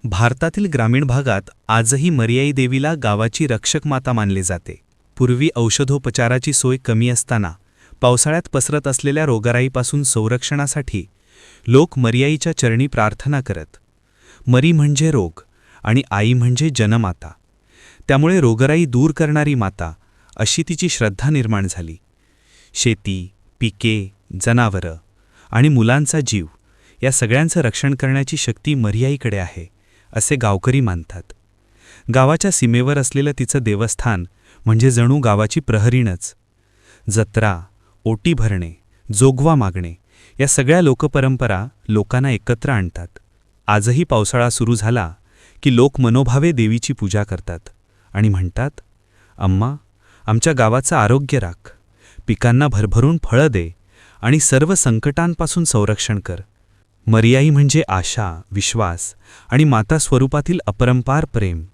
भारतातील ग्रामीण भागात आजही मर्याई देवीला गावाची रक्षक माता मानले जाते. पूर्वी औषधोपचाराची सोय कमी असताना पावसाळ्यात पसरत असलेल्या रोगराईपासून संरक्षणासाठी लोक मर्याईच्या चरणी प्रार्थना करत. मरी म्हणजे रोग आणि आई म्हणजे जनमाता. त्यामुळे रोगराई दूर करणारी माता अशी तिची श्रद्धा निर्माण झाली. शेती, पिके, जनावरं आणि मुलांचा जीव या सगळ्यांचं रक्षण करण्याची शक्ती मर्याईकडे आहे असे गावकरी मानतात. गावाच्या सीमेवर असलेलं तिचं देवस्थान म्हणजे जणू गावाची प्रहरीणच. जत्रा, ओटी भरणे, जोगवा मागणे या सगळ्या लोकपरंपरा लोकांना एकत्र आणतात. आजही पावसाळा सुरू झाला की लोक मनोभावे देवीची पूजा करतात आणि म्हणतात, अम्मा, आमच्या गावाचं आरोग्य राख, पिकांना भरभरून फळं दे आणि सर्व संकटांपासून संरक्षण कर. मर्याई म्हणजे आशा, विश्वास आणि माता स्वरूपातील अपरंपार प्रेम.